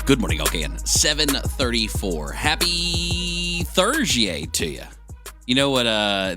Good morning again. 7:34. Happy Thursday to you. You know what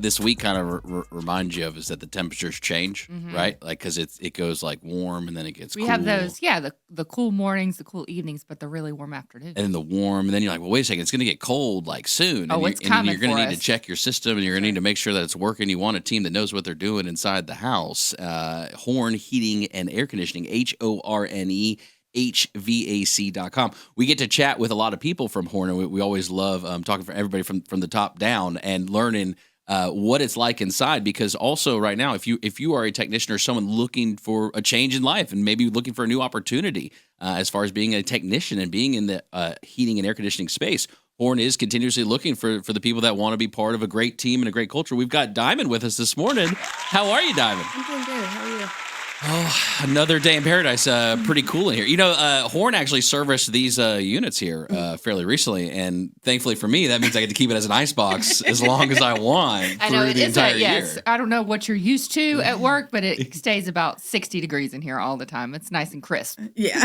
this week kind of reminds you of is that the temperatures change, right? Like, because it goes like warm and then it gets We cool. have those, the cool mornings, the cool evenings, but the really warm afternoons. And then the warm, and then you're like, well, wait a second, it's going to get cold like soon. Oh, and it's coming you're going to for need to us. check your system, and you're going to need to make sure that it's working. You want a team that knows what they're doing inside the house. Horne Heating and Air Conditioning, HORNE. HVAC.com. We get to chat with a lot of people from Horne, and we always love talking for everybody from the top down and learning what it's like inside. Because also right now, if you are a technician or someone looking for a change in life and maybe looking for a new opportunity as far as being a technician and being in the heating and air conditioning space, Horne is continuously looking for the people that want to be part of a great team and a great culture. We've got Dymon with us this morning. How are you, Dymon? I'm doing good. How are you? Oh, another day in paradise. Pretty cool in here. You know, Horne actually serviced these units here fairly recently, and thankfully for me, that means I get to keep it as an icebox as long as I want I know through it the is entire yes. year. I don't know what you're used to at work, but it stays about 60 degrees in here all the time. It's nice and crisp. Yeah.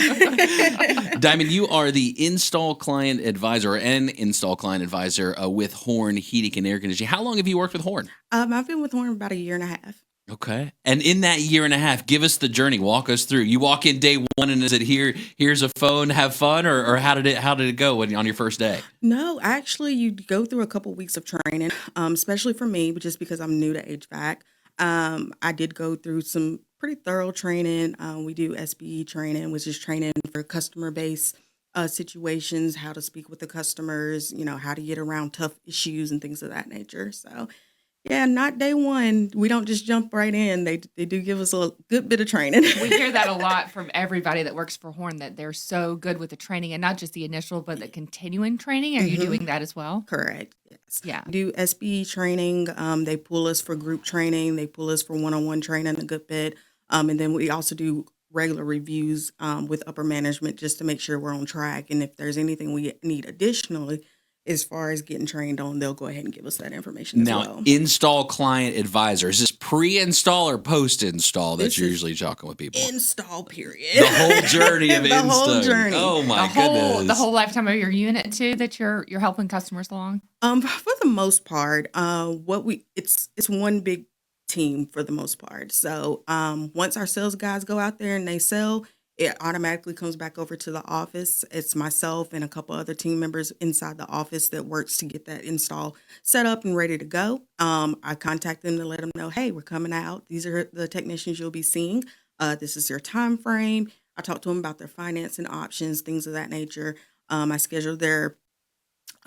Dymon, you are the install client advisor and install client advisor with Horne Heating and Air Conditioning. How long have you worked with Horne? I've been with Horne about a year and a half. Okay. And in that year and a half, give us the journey. Walk us through. You walk in day one, and is it here's a phone, have fun, or how did it go on your first day? No, actually, you go through a couple weeks of training, especially for me, just because I'm new to HVAC. I did go through some pretty thorough training. We do SBE training, which is training for customer-based situations, how to speak with the customers, how to get around tough issues and things of that nature. So, yeah, not day one. We don't just jump right in. They do give us a good bit of training. We hear that a lot from everybody that works for Horne, that they're so good with the training, and not just the initial, but the continuing training. Are you doing that as well? Correct. Yes. Yeah. We do SBE training. They pull us for group training. They pull us for one-on-one training a good bit. And then we also do regular reviews with upper management just to make sure we're on track. And if there's anything we need additionally, as far as getting trained on, they'll go ahead and give us that information as well. Now, install client advisor, is this pre-install or post-install that you're usually talking with people? Install period. The whole journry of The install. whole journey. Oh my goodness. The whole lifetime of your unit too, that you're helping customers along. For the most part, it's one big team for the most part. So once our sales guys go out there and they sell, it automatically comes back over to the office. It's myself and a couple other team members inside the office that works to get that install set up and ready to go. I contact them to let them know, hey, we're coming out. These are the technicians you'll be seeing. This is their time frame. I talk to them about their financing options, things of that nature. I schedule their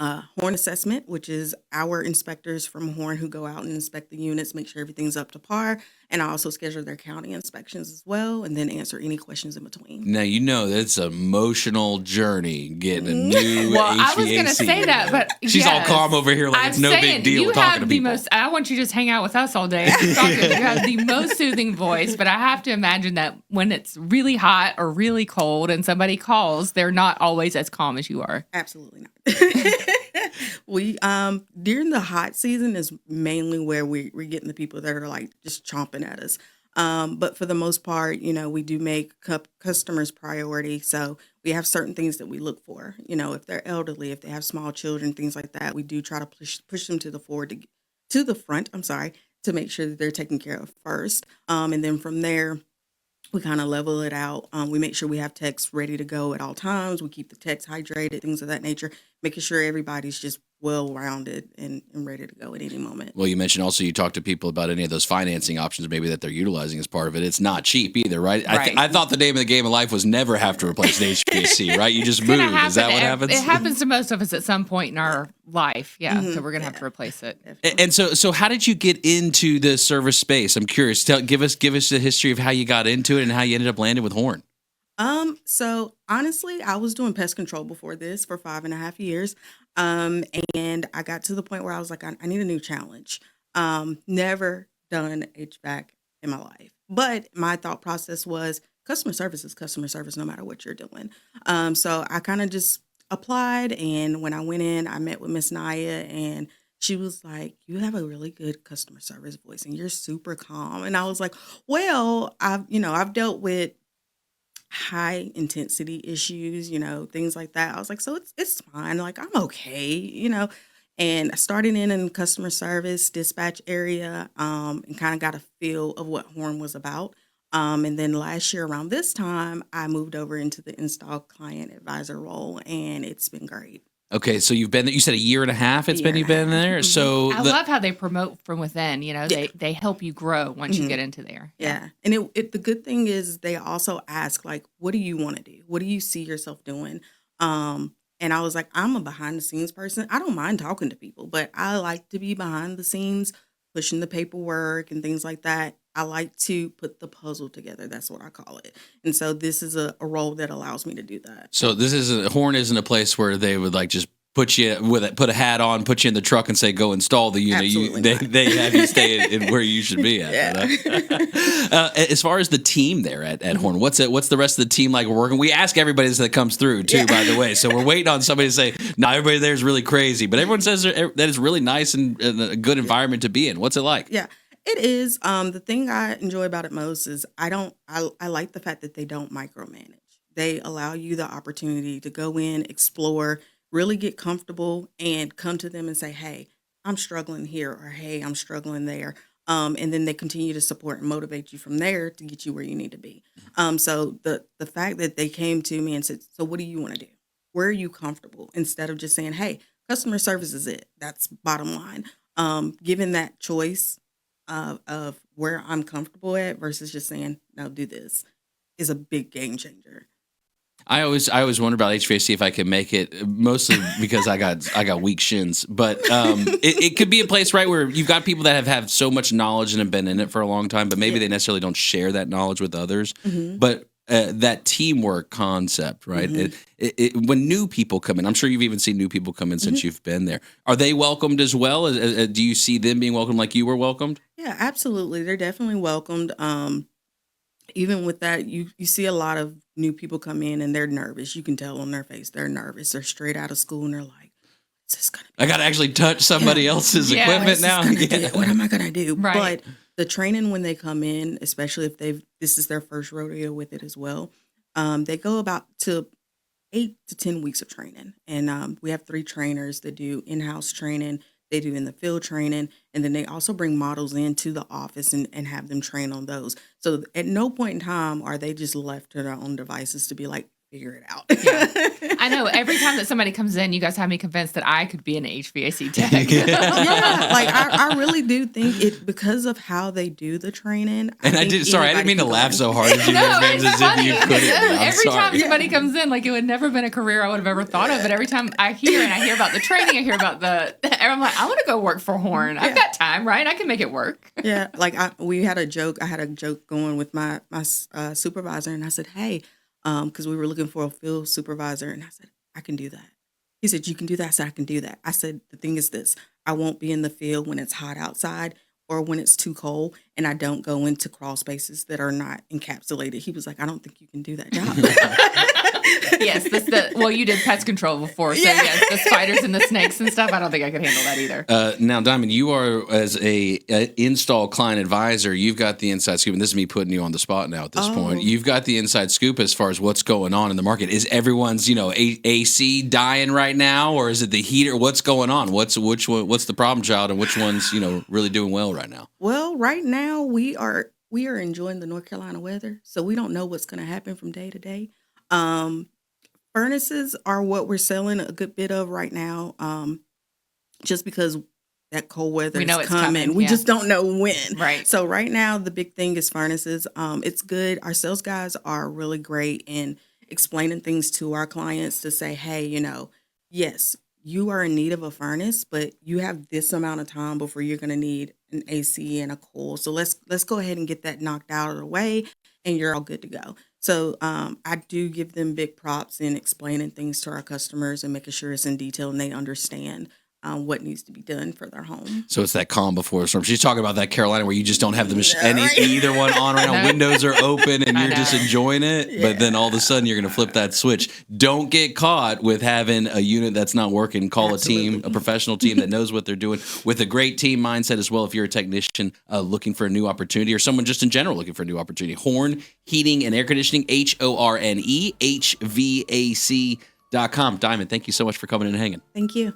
Horne assessment, which is our inspectors from Horne who go out and inspect the units, make sure everything's up to par. And I also schedule their county inspections as well, and then answer any questions in between. Now, you know that's an emotional journey getting a new Well, HVAC. I was going to say that, but She's all calm over here like it's no big deal You talking have to the people. most. I want you to just hang out with us all day. You have the most soothing voice, but I have to imagine that when it's really hot or really cold and somebody calls, they're not always as calm as you are. Absolutely not. We during the hot season is mainly where we're getting the people that are like just chomping at us. But for the most part, we do make customers priority. So we have certain things that we look for. If they're elderly, if they have small children, things like that, we do try to push them to the front. I'm sorry, to make sure that they're taken care of first. And then from there, we kind of level it out. We make sure we have techs ready to go at all times. We keep the techs hydrated, things of that nature, making sure everybody's just well-rounded and ready to go at any moment. Well, you mentioned also you talk to people about any of those financing options maybe that they're utilizing as part of it. It's not cheap either, right? I thought the name of the game of life was never have to replace an HVAC, right? You just move. Is that what happens? It happens to most of us at some point in our life. Yeah. So we're going to have to replace it. And so how did you get into the service space? I'm curious. Give us the history of how you got into it and how you ended up landing with Horne. So honestly, I was doing pest control before this for 5.5 years. And I got to the point where I was like, I need a new challenge. Never done HVAC in my life. But my thought process was customer service is customer service no matter what you're doing. So I kind of just applied. And when I went in, I met with Miss Naya, and she was like, you have a really good customer service voice and you're super calm. And I was like, well, I've dealt with high intensity issues, things like that. I was like, so it's fine. Like I'm okay, And I started in customer service dispatch area, and kind of got a feel of what Horn was about. And then last year around this time, I moved over into the install client advisor role, and it's been great. Okay, so you've been there. You said a year and a half. It's A been year you've and a been half. there. Mhm. So I love how they promote from within. Yeah. They help you grow once you Mhm. get into there. Yeah. And the good thing is they also ask, like, what do you want to do? What do you see yourself doing? And I was like, I'm a behind the scenes person. I don't mind talking to people, but I like to be behind the scenes, pushing the paperwork and things like that. I like to put the puzzle together. That's what I call it. And so this is a role that allows me to do that. So this isn't Horn isn't a place where they would like just put you put a hat on, put you in the truck, and say go install the unit. Absolutely They not. they have you stay in where you should be at. Yeah. As far as the team there at Horn, what's the rest of the team like working? We ask everybody that comes through too, Yeah. by the way. So we're waiting on somebody to say, no, everybody there is really crazy, but everyone says that is really nice and a good environment to be in. What's it like? Yeah, it is. The thing I enjoy about it most is I like the fact that they don't micromanage. They allow you the opportunity to go in, explore, really get comfortable, and come to them and say, "Hey, I'm struggling here," or "Hey, I'm struggling there." And then they continue to support and motivate you from there to get you where you need to be. So the fact that they came to me and said, "So what do you want to do? Where are you comfortable?" Instead of just saying, "Hey, customer service is it." That's bottom line. Given that choice of where I'm comfortable at versus just saying, "No, do this," is a big game changer. I always wonder about HVAC if I can make it, mostly because I got weak shins. But it could be a place, right, where you've got people that have so much knowledge and have been in it for a long time, but maybe Yeah. they necessarily don't share that knowledge with others. Mhm. But that teamwork concept, right? Mhm. When new people come in, I'm sure you've even seen new people come in since Mhm. you've been there. Are they welcomed as well? Do you see them being welcomed like you were welcomed? Yeah, absolutely. They're definitely welcomed. Even with that, you see a lot of new people come in and they're nervous. You can tell on their face they're nervous. They're straight out of school and they're like, "What's this gonna I got to actually touch somebody Yeah. else's Yeah, equipment what's this now. gonna Yeah. do? What am I gonna do?" Right. But the training when they come in, especially if this is their first rodeo with it as well, they go about to 8 to 10 weeks of training, and we have 3 trainers that do in-house training. They do in the field training, and then they also bring models into the office and have them train on those. So at no point in time are they just left to their own devices to be like, figure it out. Yeah. I know every time that somebody comes in, you guys have me convinced that I could be an HVAC tech. Yeah, like I really do think it because of how they do the training. And I think did. Sorry, I didn't anybody mean to can go laugh in. so hard as you No, guys names it's as if funny. you couldn't. be. I'm Every time sorry. somebody comes in, like it would never been a career I would have ever thought of. But every time I hear about the training, I hear about and I'm like, I want to go work for Horne. I've got time, right? I can make it work. Yeah, like we had a joke. I had a joke going with my supervisor, and I said, "Hey," because we were looking for a field supervisor, and I said, "I can do that." He said, "You can do that." I said, "I can do that." I said, "The thing is this: I won't be in the field when it's hot outside or when it's too cold, and I don't go into crawl spaces that are not encapsulated." He was like, "I don't think you can do that job." Yes, you did pest control before, so Yeah. yes, the spiders and the snakes and stuff. I don't think I could handle that either. Now, Dymon, you are as a install client advisor. You've got the inside scoop, and this is me putting you on the spot now. At this point, Oh. you've got the inside scoop as far as what's going on in the market. Is everyone's AC dying right now, or is it the heater? What's going on? What's the problem child, and which one's really doing well right now? Well, right now we are enjoying the North Carolina weather, so we don't know what's going to happen from day to day. Um, Furnaces are what we're selling a good bit of right now, just because that cold weather We know is it's coming. coming, We yeah. just don't know when. Right. So right now, the big thing is furnaces. It's good. Our sales guys are really great in explaining things to our clients to say, hey, yes, you are in need of a furnace, but you have this amount of time before you're going to need an AC and a coil. So let's go ahead and get that knocked out of the way, and you're all good to go. So I do give them big props in explaining things to our customers and making sure it's in detail and they understand. what needs to be done for their home. So it's that calm before the storm. She's talking about that Carolina where you just don't have the Right. either one on right now. No. Windows are open and I you're just know. enjoying it. But then all of a sudden you're going to flip that switch. Don't get caught with having a unit that's not working. Call a team, Absolutely. a professional team that knows what they're doing with a great team mindset as well. If you're a technician looking for a new opportunity or someone just in general looking for a new opportunity, Horne Heating and Air Conditioning, HORNE, HVAC.com. Dymon, thank you so much for coming in and hanging. Thank you.